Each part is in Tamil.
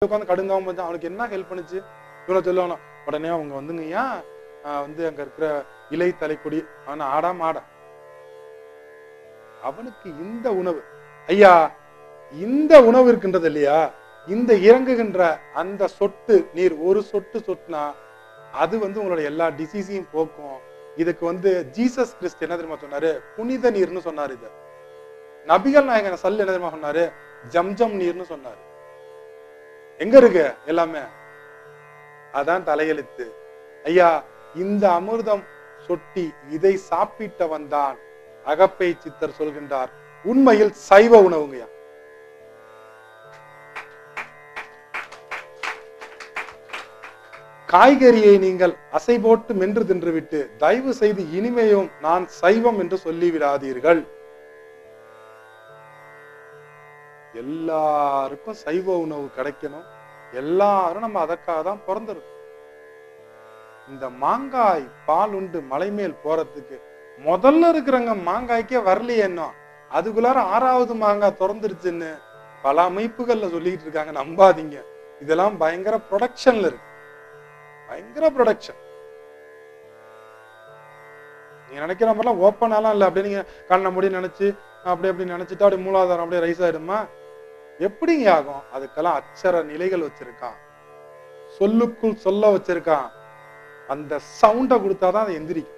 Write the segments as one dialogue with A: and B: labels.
A: உட்காந்து கடுங்காம வந்தான். அவனுக்கு என்ன ஹெல்ப் பண்ணுச்சு? இவ்வளவு சொல்லுவானா? உடனே அவங்க வந்துங்கய்யா வந்து அங்க இருக்கிற இலை தலைக்குடி அவன் ஆடா மாடா. அவனுக்கு இந்த உணவு, ஐயா இந்த உணவு இருக்கின்றது இல்லையா, இந்த இறங்குகின்ற அந்த சொட்டு நீர், ஒரு சொட்டு சொட்டுனா அது வந்து உங்களோட எல்லா டிசீஸையும் போக்கும். இதுக்கு ஜீசஸ் கிறிஸ்ட் என்ன தெரியுமா சொன்னாரு? புனித நீர்னு சொன்னாரு. இது நபிகள் நாயகன் சல் என்ன தெரியுமா சொன்னாரு? ஜம்ஜம் நீர்னு சொன்னாரு. எங்க இருக்கு எல்லாமே? அதான் தலையெழுத்து. ஐயா இந்த அமிர்தம் சொட்டி இதை சாப்பிட்டவன் தான் அகப்பை சித்தர் சொல்கின்றார் உண்மையில் சைவ உணவுங்கய்யா. காய்கறியை நீங்கள் அசை போட்டு மென்று தின்றுவிட்டு தயவு செய்து இனிமையும் நான் சைவம் என்று சொல்லிவிடாதீர்கள். எல்லாருக்கும் சைவ உணவு கிடைக்கணும். எல்லாரும் நம்ம அதற்காக தான் பிறந்திருக்கோம். இந்த மாங்காய் பால் உண்டு மலை மேல் போறதுக்கு முதல்ல இருக்கிறவங்க மாங்காய்க்கே வரலையே, என்ன அதுக்குள்ளார 6வது மாங்காய் திறந்துருச்சுன்னு பல அமைப்புகள்ல சொல்லிட்டு இருக்காங்க. நம்பாதீங்க. இதெல்லாம் பயங்கர ப்ரொடக்ஷன்ல இருக்கு. பயங்கர ப்ரொடக்ஷன். நீங்க நினைக்கிற மாதிரிலாம் ஓப்பனாலாம் இல்லை. அப்படியே நீங்க கண்ண முடி நினைச்சு அப்படி நினைச்சிட்டு அப்படியே மூலாதாரம் அப்படியே ரைஸ் ஆயிடுமா? எப்படிங்க ஆகும்? அதுக்கெல்லாம் அச்சர நிலைகள் வச்சிருக்கான். சொல்லுக்குள் சொல்ல வச்சிருக்கான். அந்த சவுண்ட கொடுத்தாதான் அதை எந்திரிக்கும்.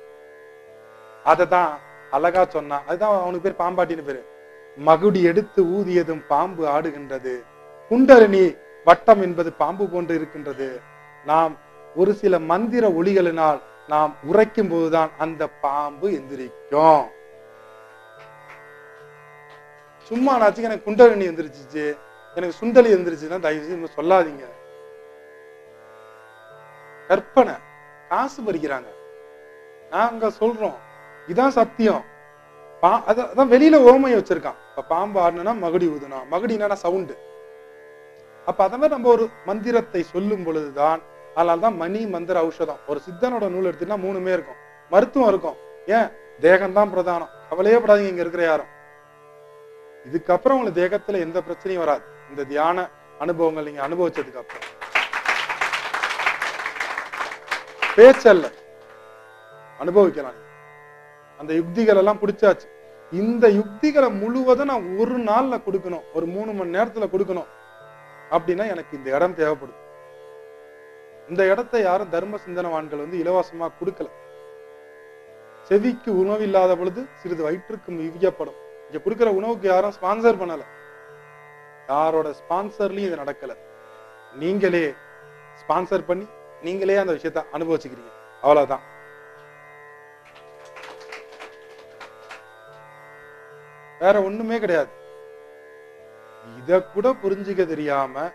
A: அததான் அழகா சொன்னான். அதுதான் அவனுக்கு பேர் பாம்பாட்டின்னு பேரு. மகுடி எடுத்து ஊதியதும் பாம்பு ஆடுகின்றது, குண்டரணி வட்டம் என்பது பாம்பு போன்று இருக்கின்றது. நாம் ஒரு சில மந்திர ஒளிகளினால் நாம் உரைக்கும் போதுதான் அந்த பாம்பு எந்திரிக்கும். சும்மா நாச்சுக்கு எனக்கு குண்டரணி எந்திரிச்சிச்சு, எனக்கு சுண்டலி எந்திரிச்சுன்னா தயவு செய்து சொல்லாதீங்க. கற்பனை, காசு பறிக்கிறாங்க. நாங்க சொல்றோம் இதான் சத்தியம். அதான் வெளியில ஓமையை வச்சிருக்கான். இப்ப பாம்பு ஆடுனா மகுடி ஊதுனா, மகுடினா சவுண்டு. அப்ப அத மாதிரி நம்ம ஒரு மந்திரத்தை சொல்லும் பொழுதுதான், அதனால்தான் மணி மந்திர ஔஷதம். ஒரு சித்தனோட நூல் எடுத்தீங்கன்னா 3மே இருக்கும். மருத்துவம் இருக்கும். ஏன்? தேகம் தான் பிரதானம். கவலையே படாதீங்க இங்க இருக்கிற யாரும். இதுக்கப்புறம் உங்களுக்கு தேகத்துல எந்த பிரச்சனையும் வராது. இந்த தியான அனுபவங்கள் நீங்க அனுபவிச்சதுக்கு அப்புறம் பேச்சல்ல அனுபவிக்கலாம். அந்த யுக்திகள் எல்லாம் பிடிச்சாச்சு. இந்த யுக்திகளை முழுவதும் நான் ஒரு நாள்ல கொடுக்கணும், ஒரு 3 மணி நேரத்துல கொடுக்கணும் அப்படின்னா எனக்கு இந்த இடம் தேவைப்படுது. இந்த இடத்தை யாரும் தர்ம சிந்தனவான்கள் இலவசமா கொடுக்கல. செவிக்கு உணவு இல்லாத பொழுது சிறிது வயிற்றுக்கும் இவ்வியப்படும். இங்க கொடுக்கிற உணவுக்கு யாரும் ஸ்பான்சர் பண்ணல. யாரோட ஸ்பான்சர்லயும் இது நடக்கல. நீங்களே ஸ்பான்சர் பண்ணி நீங்களே அந்த விஷயத்த அனுபவிச்சுக்கிறீங்க. அவ்வளவுதான். வேற ஒண்ணுமே கிடையாது. இத கூட புரிஞ்சுக்க தெரியாம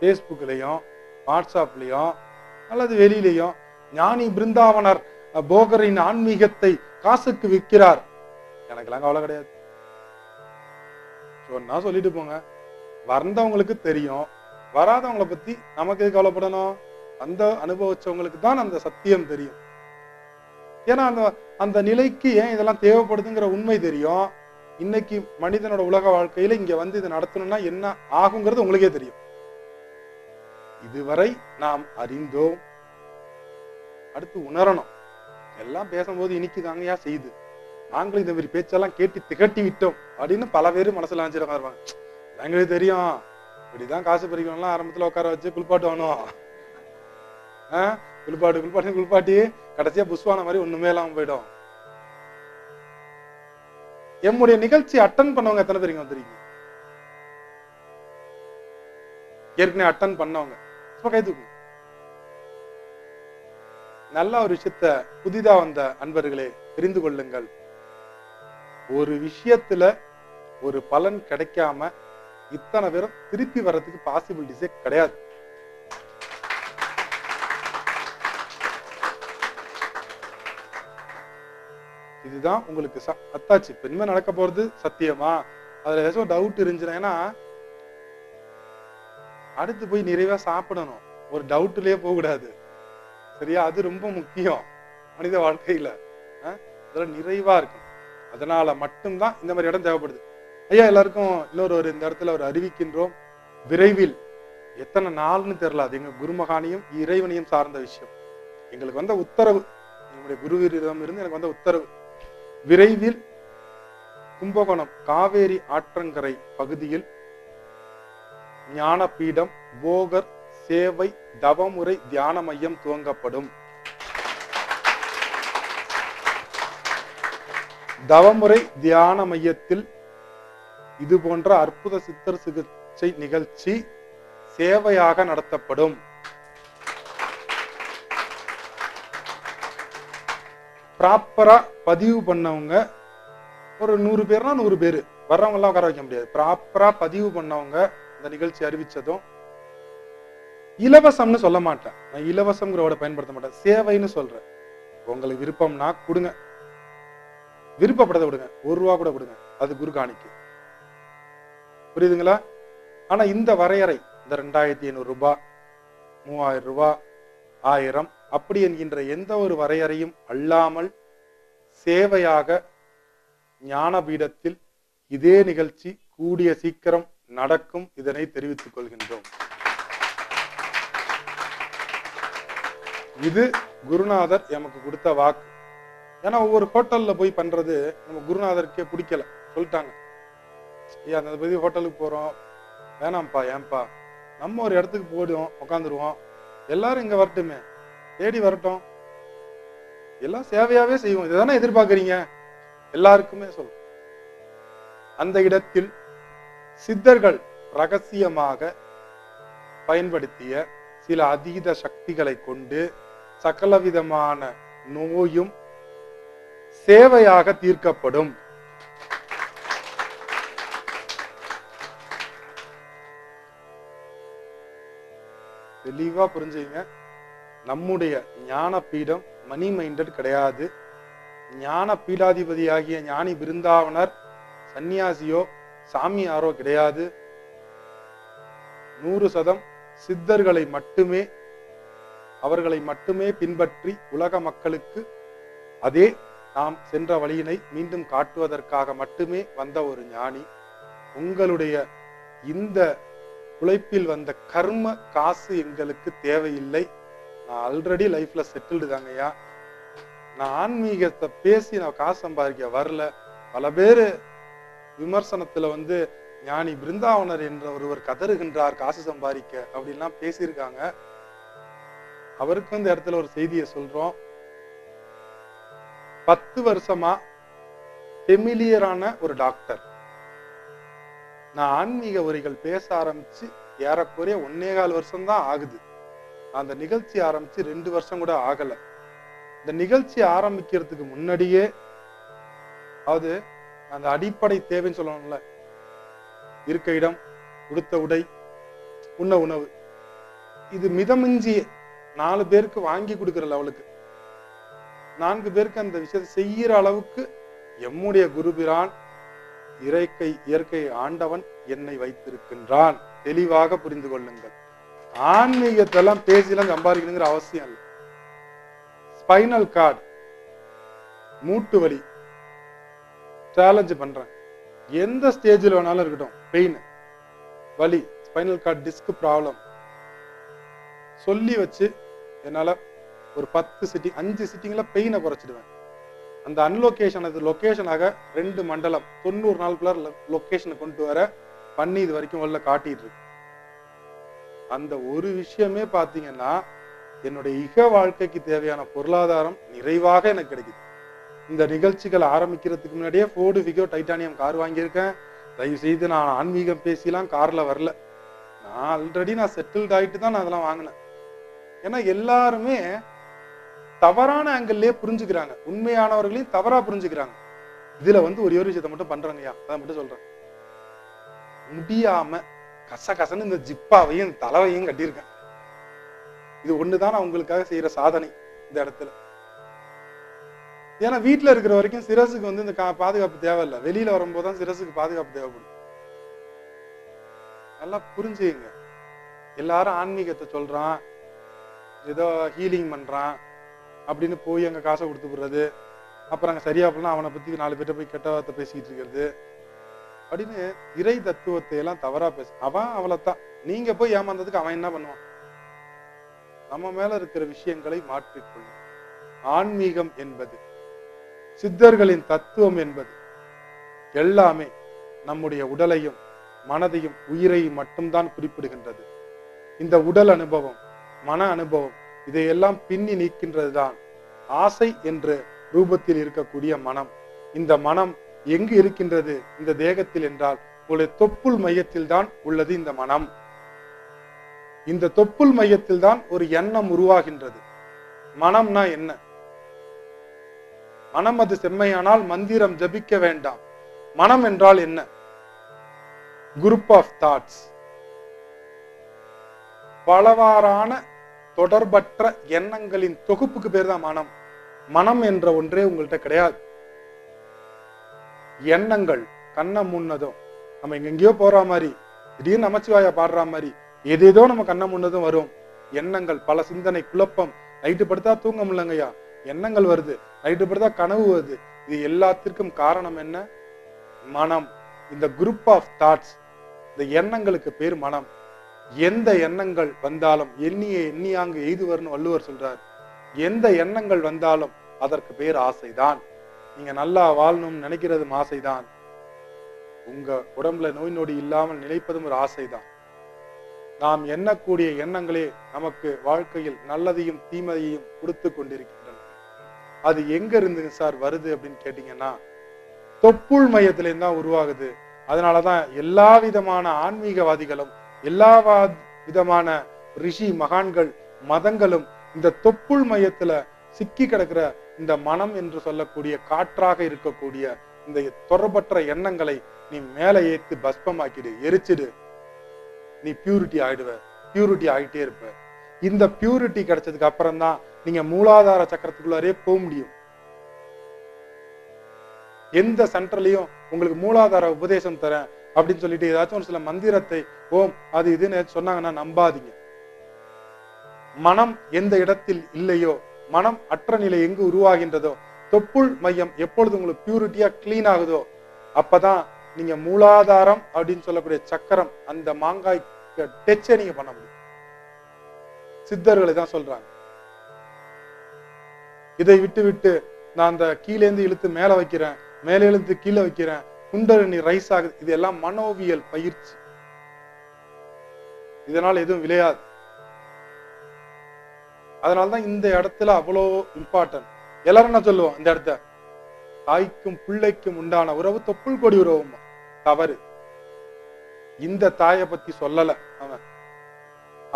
A: பேஸ்புக்லயும் வாட்ஸ்அப்லயும் அல்லது வெளியிலையும் ஞானி பிருந்தாவனர் போகரின் ஆன்மீகத்தை காசுக்கு விற்கிறார். எனக்கெல்லாம் கவலை கிடையாது. சொன்னா சொல்லிட்டு போங்க. வந்தவங்களுக்கு தெரியும். வராதவங்களை பத்தி நமக்கு கவலைப்படணும். அந்த அனுபவிச்சவங்களுக்கு தான் அந்த சத்தியம் தெரியும். ஏன்னா அந்த நிலைக்கு ஏன் இதெல்லாம் தேவைப்படுதுங்கிற உண்மை தெரியும். இன்னைக்கு மனிதனோட உலக வாழ்க்கையில இங்க இதை நடத்தணும்னா என்ன ஆகுங்கிறது உங்களுக்கே தெரியும். இதுவரை நாம் அறிந்தோம், அடுத்து உணரணும். எல்லாம் பேசும்போது இனிக்குதாங்கயா செய்து, நாங்களும் இந்த மாதிரி பேச்செல்லாம் கேட்டு திகட்டி விட்டோம் அப்படின்னு பல பேர் மனசுல நினைச்சிருக்காங்க. எங்களுக்கு தெரியும், இப்படிதான் காசு பறிக்கணும்லாம் ஆரம்பத்துல உட்கார வச்சு குளிப்பாட்டுவானோ, குளிப்பாட்டி கடைசியா புஷ்வான மாதிரி ஒண்ணுமே இல்லாம போயிடும். எம்முடைய நிகழ்ச்சி அட்டன் பண்ணவங்க எத்தனை பேருங்க வந்துருக்கீங்க? ஏற்கனவே அட்டன் பண்ணவங்க கை தூக்குங்க. நல்ல ஒரு விஷயத்த புதிதா வந்த அன்பர்களே தெரிந்து கொள்ளுங்கள். ஒரு விஷயத்துல ஒரு பலன் கிடைக்காம இத்தனை பேரும் திருப்பி வர்றதுக்கு பாசிபிலிட்டிஸே கிடையாது. இதுதான் உங்களுக்கு அத்தாச்சு. இப்ப இனிமே நடக்க போறது சத்தியமா? அதுல ஏதாச்சும் டவுட் இருந்துச்சுன்னா, ஏன்னா அடுத்து போய் நிறைவா சாப்பிடணும். ஒரு டவுட்லயே போக கூடாது. சரியா? அது ரொம்ப முக்கியம் மனித வாழ்க்கையில. அதுல நிறைவா இருக்கும். அதனால மட்டும்தான் இந்த மாதிரி இடம் தேவைப்படுது. ஐயா எல்லாருக்கும் இன்னொரு இந்த இடத்துல ஒரு அறிவிக்கின்றோம். விரைவில் எத்தனை நாள்னு தெரியல. அது எங்க குருமகானையும் இறைவனையும் சார்ந்த விஷயம். எங்களுக்கு வந்த உத்தரவு, என்னுடைய குருவிடம் இருந்து எனக்கு வந்த உத்தரவு, விரைவில் கும்பகோணம் காவேரி ஆற்றங்கரை பகுதியில் ஞானபீடம் போகர் சேவை தவமுறை தியான மையம் துவங்கப்படும். தவமுறை தியான மையத்தில் இது போன்ற அற்புத சித்தர் சிகிச்சை நிகழ்ச்சி சேவையாக நடத்தப்படும். ப்ராப்பரா பதிவு பண்ணவங்க ஒரு 100 பேர்னா 100 பேர் வர்றவங்க எல்லாம் உட்கார வைக்க முடியாது. ப்ராப்பரா பதிவு பண்ணவங்க இந்த நிகழ்ச்சி அறிவிச்சதும், இலவசம்னு சொல்ல மாட்டேன், நான் இலவசம்ங்கிறோட பயன்படுத்த மாட்டேன், சேவைன்னு சொல்றேன். உங்களுக்கு விருப்பம்னா கொடுங்க, விருப்பப்படதை விடுங்க, 1 ரூபா கூட கொடுங்க, அது குரு காணிக்கு. புரியுதுங்களா? ஆனா இந்த வரையறை, இந்த 2500 ரூபாய் 3000 ரூபாய் 1000 அப்படி என்கின்ற எந்த ஒரு வரையறையும் அல்லாமல் சேவையாக ஞானபீடத்தில் இதே நிகழ்ச்சி கூடிய சீக்கிரம் நடக்கும். இதனை தெரிவித்துக் கொள்கின்றோம். இது குருநாதர் எமக்கு கொடுத்த வாக்கு. ஏன்னா ஒவ்வொரு ஹோட்டல்ல போய் பண்றது நம்ம குருநாதருக்கே பிடிக்கல, சொல்லிட்டாங்க. ஐயா அந்த பத்தி ஹோட்டலுக்கு போறோம், வேணாம்ப்பா, ஏன்பா, நம்ம ஒரு இடத்துக்கு போயிடுவோம், உட்காந்துருவோம், எல்லாரும் இங்க வரட்டுமே, தேடி வரட்டும், எல்லாம் சேவையாவே செய்வோம், இதுதானே எதிர்பார்க்கறீங்க, எல்லாருக்குமே சொல்றோம். அந்த இடத்தில் சித்தர்கள் ரகசியமாக பயன்படுத்திய சில அதீத சக்திகளை கொண்டு சகலவிதமான நோயும் சேவையாக தீர்க்கப்படும். தெளிவா புரிஞ்சுங்க. நம்முடைய ஞான பீடம் மணி மைண்டட் கிடையாது. ஞான பீடாதிபதியாகிய ஞானி பிருந்தாவனர் சன்னியாசியோ சாமியாரோ கிடையாது. 100% சித்தர்களை மட்டுமே, அவர்களை மட்டுமே பின்பற்றி உலக மக்களுக்கு அதே நாம் சென்ற வழியினை மீண்டும் காட்டுவதற்காக மட்டுமே வந்த ஒரு ஞானி. உங்களுடைய இந்த உழைப்பில் வந்த கர்ம காசு எங்களுக்கு தேவையில்லை. நான் ஆல்ரெடி லைஃப்ல செட்டில்டு தாங்கய்யா. நான் ஆன்மீகத்தை பேசி நான் காசு சம்பாதிக்க வரல. பல பேரு விமர்சனத்துல ஞானி பிருந்தாவனர் என்ற ஒருவர் கதறுகின்றார் காசு சம்பாதிக்க அப்படின்லாம் பேசியிருக்காங்க. அவருக்கு இந்த இடத்துல ஒரு செய்தியை சொல்றோம். 10 வருஷமா ஃபெமிலியரான ஒரு டாக்டர். நான் ஆன்மீக உரைகள் பேச ஆரம்பிச்சு ஏறக்குறைய 1.25 வருஷம் தான் ஆகுது. அந்த நிகழ்ச்சி ஆரம்பிச்சு 2 வருஷம் கூட ஆகல. இந்த நிகழ்ச்சி ஆரம்பிக்கிறதுக்கு முன்னாடியே அது அந்த அடிப்படை தேவைன்னு சொல்லணும்ல, இருக்க இடம், உடுத்த உடை, உண்ண உணவு, இது மிதமிஞ்சி 4 பேருக்கு வாங்கி கொடுக்கிற லெவலுக்கு, 4 பேருக்கு அந்த விஷயத்தை செய்யற அளவுக்கு எம்முடைய குருபிரான் இயற்கை ஆண்டவன் என்னை வைத்திருக்கின்றான். தெளிவாக புரிந்து கொள்ளுங்கள். ஆன்மீகத்தெல்லாம் பேசிலாம் சம்பாதிக்கணுங்கிற அவசியம் இல்லை. ஸ்பைனல் கார்டு, மூட்டு வலி சேலஞ்ச் பண்றேன், எந்த ஸ்டேஜில் வேணாலும் இருக்கட்டும், பெயின் வலி, ஸ்பைனல் கார்டு டிஸ்க் ப்ராப்ளம் சொல்லி வச்சு என்னால ஒரு 10 சிட்டிங் 5 சிட்டிங்ல பெயினை குறைச்சிடுவேன். அந்த அன்லொகேஷன் லொகேஷனாக 2 மண்டலம் 90 நாளுக்குள்ள லொகேஷனை கொண்டு வர பண்ணி இது வரைக்கும் உள்ள காட்டிட்டு இருக்கு. அந்த ஒரு விஷயமே பாத்தீங்கன்னா என்னுடைய இக வாழ்க்கைக்கு தேவையான பொருளாதாரம் நிறைவாக எனக்கு கிடைக்குது. இந்த நிகழ்ச்சிகள் ஆரம்பிக்கிறதுக்கு முன்னாடியே ஃபோர்டு ஃபிகோ டைட்டானியம் கார் வாங்கியிருக்கேன். தயவு செய்து நான் ஆன்மீகம் பேசிலாம் கார்ல வரல. நான் ஆல்ரெடி செட்டில்ட் ஆயிட்டு தான் நான் அதெல்லாம் வாங்கினேன். ஏன்னா எல்லாருமே தவறான ஆங்கிள்லயே புரிஞ்சுக்கிறாங்க, உண்மையானவர்களையும் தவறா புரிஞ்சுக்கிறாங்க. இதுல ஒரே ஒரு விஷயத்தை மட்டும் பண்றாங்கய்யா, அதை மட்டும் சொல்றேன். முடியாம கசகசன்னு இந்த ஜிப்பாவையும் தலைவையும் கட்டியிருக்கேன். இது ஒண்ணுதான் நான் உங்களுக்காக செய்யற சாதனை இந்த இடத்துல. ஏன்னா வீட்டுல இருக்கிற வரைக்கும் சிரசுக்கு இந்த பாதுகாப்பு தேவையில்லை. வெளியில வரும்போதுதான் சிரசுக்கு பாதுகாப்பு தேவைப்படும். நல்லா புரிஞ்சுங்க. எல்லாரும் ஆன்மீகத்தை சொல்றான், ஏதோ ஹீலிங் பண்றான் அப்படின்னு போய் அங்க காசை கொடுத்து போடுறது, அப்புறம் அங்க சரியா பண்ணலாம் அவனை பத்தி 4 பேர்ட்ட போய் கெட்ட வார்த்தை பேசிக்கிட்டு இருக்கிறது, அப்படின்னு இறை தத்துவத்தை எல்லாம் தவறா பேச. அவன் அவளைத்தான், நீங்க போய் ஏமாந்ததுக்கு அவன் என்ன பண்ணுவான்? நம்ம மேல இருக்கிற விஷயங்களை மாற்றிக்கொள்ளும். ஆன்மீகம் என்பது, சித்தர்களின் தத்துவம் என்பது எல்லாமே நம்முடைய உடலையும் மனதையும் உயிரையும் மட்டும்தான் குறிப்பிடுகின்றது. இந்த உடல் அனுபவம், மன அனுபவம், இதையெல்லாம் பின்னி நீக்கின்றதுதான் ஆசை என்ற ரூபத்தில் இருக்கக்கூடிய மனம். இந்த மனம் எங்கு இருக்கின்றது இந்த தேகத்தில் என்றால், உங்களுடைய தொப்புள் மையத்தில் தான் உள்ளது இந்த மனம். இந்த தொப்புள் மையத்தில் தான் ஒரு எண்ணம் உருவாகின்றது. மனம்னா என்ன? மனம் அது செம்மையானால் மந்திரம் ஜபிக்க வேண்டாம். மனம் என்றால் என்ன? குரூப் ஆஃப் தாட்ஸ், பலவாறான தொடர்பற்ற எண்ணங்களின் தொகுப்புக்கு பேர் தான் மனம். மனம் என்ற ஒன்றே உங்கள்கிட்ட கிடையாது. எண்ணங்கள் கண்ணை முன்னதும் நம்ம எங்கெங்கயோ போற மாதிரி, திடீர்னு நமச்சிவாயா பாடுற மாதிரி ஏதேதோ நம்ம கண்ணை முன்னதும் வரும். எண்ணங்கள், பல சிந்தனை, குழப்பம். நைட்டு படுத்தா தூங்க முடியலங்கய்யா, எண்ணங்கள் வருது. நைட்டு படுத்தா கனவு வருது. இது எல்லாத்திற்கும் காரணம் என்ன? மனம். இந்த குரூப் ஆஃப் தாட்ஸ், இந்த எண்ணங்களுக்கு பேர் மனம். எந்த எண்ணங்கள் வந்தாலும் எண்ணிய எண்ணியாங்கு எய்துவர்னு வள்ளுவர் சொல்றார். எந்த எண்ணங்கள் வந்தாலும் அதற்கு பேர் ஆசைதான். நீங்க நல்லா வாழணும்னு நினைக்கிறதும் ஆசைதான். உங்க உடம்புல நோய் நொடி இல்லாமல் நினைப்பதும் ஒரு ஆசைதான். நாம் எண்ணக்கூடிய எண்ணங்களே நமக்கு வாழ்க்கையில் நல்லதையும் தீமையையும் கொடுத்து கொண்டிருக்கின்றன. அது எங்க இருந்து சார் வருது அப்படின்னு கேட்டீங்கன்னா, தொப்புள் மையத்திலேருந்து தான் உருவாகுது. அதனாலதான் எல்லா விதமான ஆன்மீகவாதிகளும், எல்லா விதமான ரிஷி மகான்கள், மதங்களும் இந்த தொப்புள் மையத்துல சிக்கி கிடக்கிற இந்த மனம் என்று சொல்லக்கூடிய காற்றாக இருக்கக்கூடிய இந்த தொடர்பற்ற எண்ணங்களை நீ மேல ஏத்து பஸ்பமாக்கிடு, எரிச்சிடு, நீ பியூரிட்டி ஆயிடுவ. பியூரிட்டி ஆகிட்டே இருப்ப. இந்த பியூரிட்டி கிடைச்சதுக்கு அப்புறம் தான் நீங்க மூலாதார சக்கரத்துக்குள்ளாரே போக முடியும். எந்த சென்டர்லயும் உங்களுக்கு மூலாதார உபதேசம் தரேன் அப்படின்னு சொல்லிட்டு ஏதாச்சும் ஒரு சில மந்திரத்தை ஓம் அது இதுன்னு சொன்னாங்கன்னா நம்பாதீங்க. மனம் எந்த இடத்தில் இல்லையோ, மனம் அற்ற நிலை எங்கு உருவாகின்றதோ, தொப்புள் மையம் எப்பொழுது உங்களுக்கு பியூரிட்டியா கிளீன் ஆகுதோ, அப்பதான் நீங்க மூலாதாரம் அப்படின்னு சொல்லக்கூடிய சக்கரம், அந்த மாங்காய் டச்சை நீங்க பண்ண முடியும். சித்தர்களை தான் சொல்றாங்க. இதை விட்டு விட்டு நான் அந்த கீழே இருந்து இழுத்து மேல வைக்கிறேன், மேலே இழுத்து கீழே வைக்கிறேன், குண்டலினி ரைஸ் ஆகுது, இதெல்லாம் மனோவியல் பயிற்சி. இதனால் எதுவும் விளையாது. அதனால்தான் இந்த இடத்துல அவ்வளோ இம்பார்ட்டன்ட். எல்லாரும் என்ன சொல்லுவோம், இந்த இடத்த தாய்க்கும் பிள்ளைக்கும் உண்டான உறவு தொப்புள் கொடி உறவும். தவறு. இந்த தாயை பத்தி சொல்லல அவன்.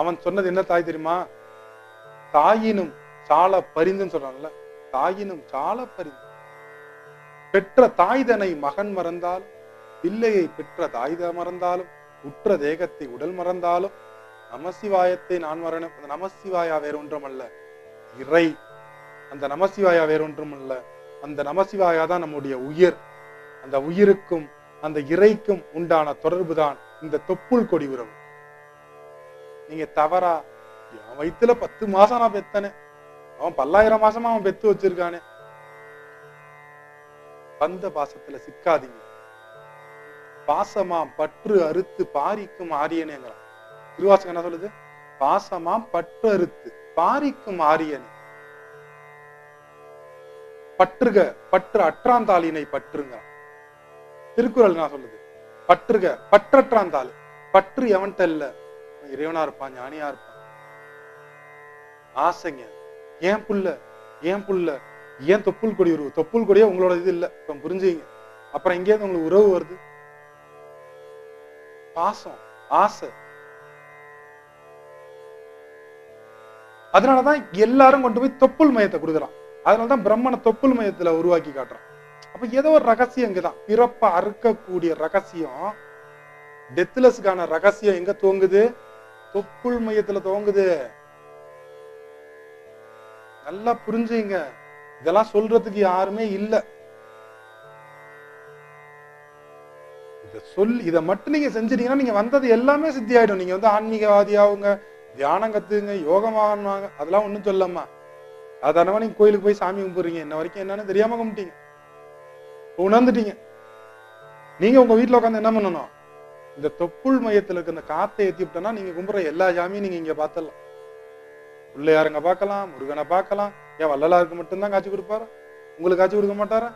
A: அவன் சொன்னது என்ன தாய் தெரியுமா? தாயினும் சால பரிந்துன்னு சொல்றான்ல, தாயினும் சால பரிந்து. பெற்ற தாய்தனை மகன் மறந்தாலும், பிள்ளையை பெற்ற தாய்த மறந்தாலும், உற்ற தேகத்தை உடல் மறந்தாலும், நமசிவாயத்தை நான் மறணும். அந்த நமசிவாயா வேற ஒன்றும் அல்ல, இறை. அந்த நமசிவாயா வேற ஒன்றும் அல்ல, அந்த நமசிவாயா தான் நம்முடைய உயிர். அந்த உயிருக்கும் அந்த இறைக்கும் உண்டான தொடர்பு தான் இந்த தொப்புள் கொடி உறவு. நீங்க தவறா, அவன் வயிற்றுல 10 மாசம் நான் பெத்தனே, அவன் 10,000 மாசமா அவன் பெத்து வச்சிருக்கானே, பந்த பாசத்துல சிக்காதீங்க. பாசமாம் பற்று அறுத்து பாரிக்கும் ஆரியனேங்கிறான் திருவாசகம். என்ன சொல்லுது? பாசமாம் பற்று அறுத்து பாரிக்கும் ஆரியனே. பற்றுக பற்று அற்றாந்தாளினை பற்றுங்க. திருக்குறள் என்ன சொல்லுது? பற்றுக பற்றற்றாந்தாள். பற்று எவன்ட்ட இல்ல, இறைவனா இருப்பான், ஞானியா இருப்பான். ஆசைங்க. ஏன் புள்ள, ஏன் புள்ள, ஏன் தொப்புள் கொடி உறவு? தொப்புள் கொடியே உங்களோட இது இல்ல, இப்ப புரிஞ்சுங்க. அப்புறம் எங்கேயாவது உங்களுக்கு உறவு வருது? பாசம், ஆசை. அதனாலதான் எல்லாரும் கொண்டு போய் தொப்புள் மையத்தை கொடுக்குறான். அதனாலதான் பிரம்மனை தொப்புள் மையத்துல உருவாக்கி காட்டுறான். அப்ப ஏதோ ஒரு ரகசியம் இங்கதான். பிறப்ப அறுக்கக்கூடிய ரகசியம், டெத்லெஸ்க்கான ரகசியம் எங்க துவங்குது? தொப்புள் மையத்துல துவங்குது. நல்லா புரிஞ்சுங்க. இதெல்லாம் சொல்றதுக்கு யாருமே இல்ல. இதை மட்டும் நீங்க செஞ்சிட்டீங்கன்னா நீங்க வந்தது எல்லாமே சித்தி ஆயிடும். நீங்க வந்து ஆன்மீகவாதியாவுங்க, தியானம் கத்துங்க, யோகமாங்க, அதெல்லாம் ஒண்ணும் சொல்லம்மா. சாதாரணமா நீங்க கோயிலுக்கு போய் சாமி கும்பிடுறீங்க, இன்ன வரைக்கும் என்னன்னு தெரியாம கும்பிட்டீங்க, உணர்ந்துட்டீங்க. நீங்க உங்க வீட்டுல உட்காந்து என்ன பண்ணணும்? இந்த தொப்புள் மையத்துல இருக்க இந்த காத்தை ஏத்தி விட்டோம்னா நீங்க கும்புற எல்லா சாமியும் நீங்க இங்க பார்த்தலாம். பிள்ளையாருங்க பார்க்கலாம், முருகனை பார்க்கலாம். ஏன் வள்ளலாருக்கு மட்டும்தான் காட்சி கொடுப்பாரா? உங்களுக்கு காட்சி கொடுக்க மாட்டாரா?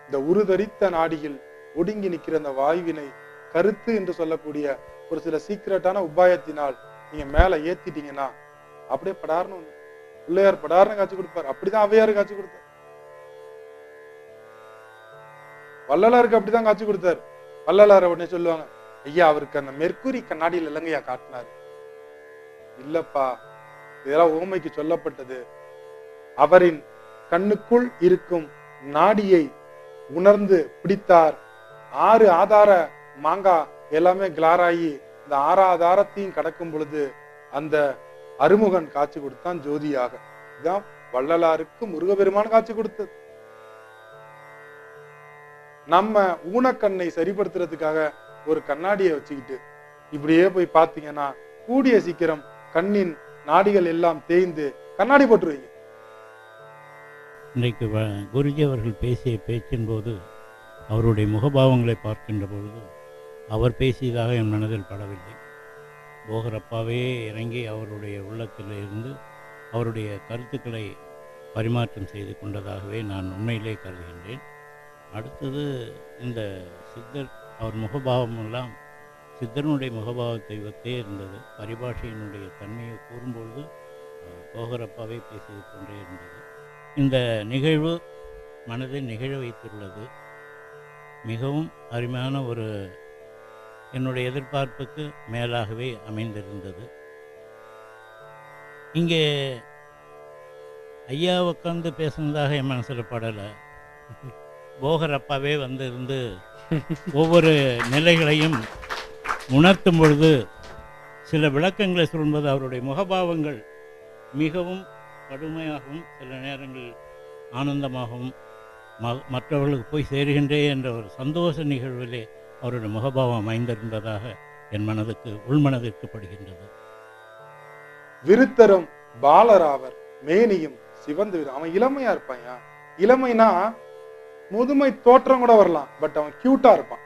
A: இந்த உருதரித்த நாடியில் ஒடுங்கி நிக்கிற அந்த வாயுவினை கருத்து என்று சொல்லக்கூடிய ஒரு சில சீக்கிரட்டான உபாயத்தினால் நீங்க மேல ஏத்திட்டீங்கன்னா அப்படியே படார்னு வந்து பிள்ளையார் படார்னு காட்சி கொடுப்பார். அப்படிதான் அவையாரு காட்சி கொடுத்தார். வள்ளலாருக்கு அப்படிதான் காட்சி கொடுத்தாரு. வள்ளலார உடனே சொல்லுவாங்க, ஐயா அவருக்கு அந்த மெர்க்குரி கண்ணாடியில் இல்லைங்கய்யா காட்டினாரு. இல்லப்பா, இதெல்லாம் ஓமைக்கு சொல்லப்பட்டது. அவரின் கண்ணுக்குள் இருக்கும் நாடியை உணர்ந்து பிடித்தார். 6 ஆதார மாங்காய் எல்லாமே கிளாராயி இந்த 6ஆவது ஆதாரத்தையும் கடக்கும் பொழுது அந்த அருமுகன் காட்சி கொடுத்தான் ஜோதியாக. இதுதான் வள்ளலாருக்கு முருகபெருமான் காட்சி கொடுத்தது. நம்ம ஊனக்கண்ணை சரிப்படுத்துறதுக்காக ஒரு கண்ணாடியை வச்சுக்கிட்டு இப்படியே போய் பார்த்தீங்கன்னா கூடிய சீக்கிரம் கண்ணின் நாடிகள் எல்லாம் தேய்ந்து கண்ணாடி போட்டுருவீங்க.
B: இன்றைக்கு குருஜி அவர்கள் பேசிய பேச்சின் போது அவருடைய முகபாவங்களை பார்க்கின்ற பொழுது அவர் பேசியதாக என் மனதில் படவில்லை. போகரப்பாவே இறங்கி அவருடைய உள்ளத்தில் இருந்து அவருடைய கருத்துக்களை பரிமாற்றம் செய்து கொண்டதாகவே நான் உண்மையிலே கருதுகின்றேன். அடுத்தது இந்த சித்தர் அவர் முகபாவமெல்லாம் சித்தனுடைய முகபாவத்தை ஒத்தே இருந்தது. பரிபாஷையினுடைய தன்மையை கூறும்பொழுது போகரப்பாவே பேசியது கொண்டே இருந்தது. இந்த நிகழ்வு மனதை நிகழ வைத்துள்ளது. மிகவும் அருமையான ஒரு என்னுடைய எதிர்பார்ப்புக்கு மேலாகவே அமைந்திருந்தது. இங்கே ஐயா உட்காந்து பேசுனதாக என் மனசில் படலை. போகரப்பாவே இருந்து ஒவ்வொரு நிலைகளையும் உணர்த்தும் பொழுது சில விளக்கங்களை சொல்வது அவருடைய முகபாவங்கள் மிகவும் கடுமையாகவும் சில நேரங்களில் ஆனந்தமாகவும் மற்றவர்களுக்கு போய் சேருகின்றேன் என்ற ஒரு சந்தோஷ நிகழ்விலே அவருடைய முகபாவம் அமைந்திருந்ததாக என் மனதுக்கு உள்மனதிற்கு படுகின்றது.
A: விருத்தரும் பாலராவர் மேனியும் சிவந்து அவன் இளமையா இருப்பான். இளமைனா முதுமை தோற்றம் கூட வரலாம், பட் அவன் கியூட்டா இருப்பான்.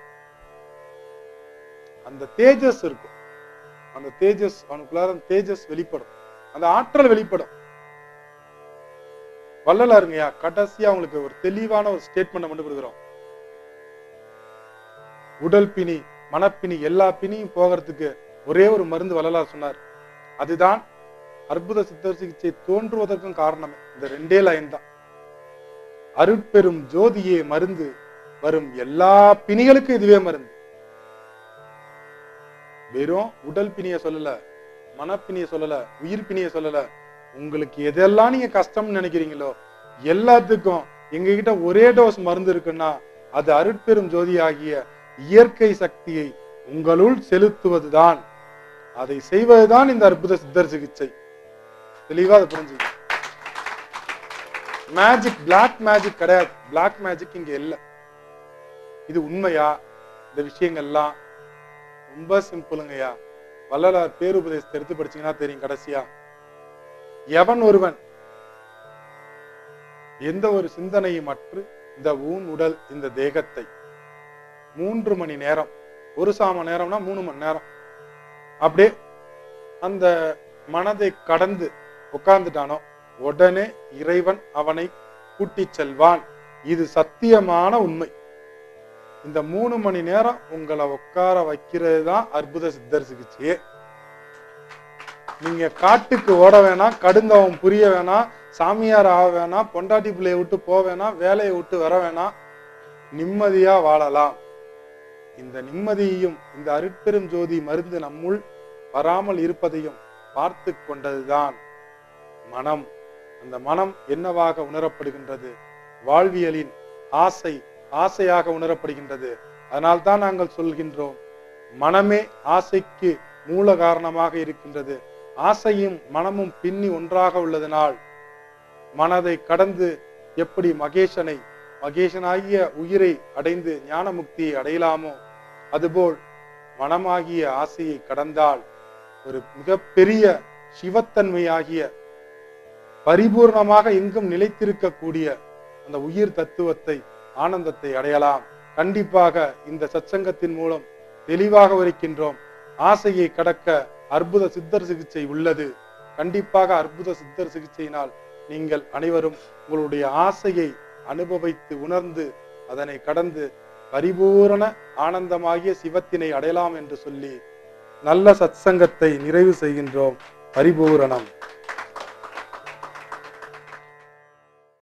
A: அந்த தேஜஸ் இருக்கும். அந்த தேஜஸ் அவனுக்குள்ளார தேஜஸ் வெளிப்படும், அந்த ஆற்றல் வெளிப்படும். வள்ளலாருங்கய்யா கடைசியா அவங்களுக்கு ஒரு தெளிவான ஒரு ஸ்டேட்மெண்ட் மட்டும் கொடுக்குறோம். உடல் பிணி, மனப்பிணி, எல்லா பிணியும் போகிறதுக்கு ஒரே ஒரு மருந்து வள்ளலார் சொன்னார். அதுதான் அற்புத சித்தர் சிகிச்சை தோன்றுவதற்கும் காரணமே இந்த 2 லைன் தான். அருட்பெரும் ஜோதியே மருந்து, வரும் எல்லா பிணிகளுக்கும் இதுவே மருந்து. வெறும் உடல் பிணிய சொல்லல, மனப்பிணிய சொல்லல, உயிர் பிணிய சொல்லல. உங்களுக்கு எதெல்லாம் நீங்க கஷ்டம்னு நினைக்கிறீங்களோ எல்லாத்துக்கும் எங்க கிட்ட ஒரே டோஸ் மருந்து இருக்குன்னா அது அருட்பெரும் ஜோதி ஆகிய இயற்கை சக்தியை உங்களுள் செலுத்துவதுதான். அதை செய்வதுதான் இந்த அற்புத சித்தர் சிகிச்சை. தெளிவா அதை புரிஞ்சுக்க. மேஜிக், பிளாக் மேஜிக் கிடையாது. பிளாக் மேஜிக் இங்க இல்ல. இது உண்மையா? இந்த விஷயங்கள்லாம் ரொம்ப சிம்பிளுங்கய்யா. வள்ளலார் பேருபதேசத்தை எடுத்து படிச்சீங்கன்னா தெரியும். கடைசியா எவன் ஒருவன் எந்த ஒரு சிந்தனையும் அற்று இந்த ஊன் உடல் இந்த தேகத்தை 3 மணி நேரம், ஒரு சாம நேரம்னா 3 மணி நேரம் அப்படியே அந்த மனதை கடந்து உட்கார்ந்துட்டானோ உடனே இறைவன் அவனை கூட்டி செல்வான். இது சத்தியமான உண்மை. இந்த 3 மணி நேரம் உங்களை உட்கார வைக்கிறது தான் அற்புத சித்தர் சிகிச்சையே. நீங்க காட்டுக்கு ஓட வேணாம், கடுந்தவம் புரிய வேணாம், சாமியார் ஆக வேணாம், பொண்டாட்டி பிள்ளையை விட்டு போக வேணாம், வேலையை விட்டு வர வேணாம். நிம்மதியா வாழலாம். இந்த நிம்மதியையும் இந்த அருட்பெரும் ஜோதி மருந்து நம்முள் வராமல் இருப்பதையும் பார்த்து கொண்டதுதான் மனம். அந்த மனம் என்னவாக உணரப்படுகின்றது? வாழ்வியலின் ஆசை, ஆசையாக உணரப்படுகின்றது. அதனால்தான் நாங்கள் சொல்கின்றோம், மனமே ஆசைக்கு மூல காரணமாக இருக்கின்றது. ஆசையும் மனமும் பின்னி ஒன்றாக உள்ளதனால் மனதை கடந்து எப்படி மகேசனாகிய உயிரை அடைந்து ஞான முக்தியை அடையலாமோ அதுபோல் மனமாகிய ஆசையை கடந்தால் ஒரு மிகப்பெரிய சிவத்தன்மையாகிய பரிபூர்ணமாக எங்கும் நிலைத்திருக்கக்கூடிய அந்த உயிர் தத்துவத்தை, ஆனந்தத்தை அடையலாம். கண்டிப்பாக இந்த சத்சங்கத்தின் மூலம் தெளிவாக இருக்கின்றோம். ஆசையை கடக்க அற்புத சித்தர் சிகிச்சை உள்ளது. கண்டிப்பாக அற்புத சித்தர் சிகிச்சையினால் நீங்கள் அனைவரும் உங்களுடைய ஆசையை அனுபவித்து உணர்ந்து அதனை கடந்து பரிபூரண ஆனந்தமாகிய சிவத்தினை அடையலாம் என்று சொல்லி நல்ல சத்சங்கத்தை நிறைவு செய்கின்றோம். பரிபூரணம்.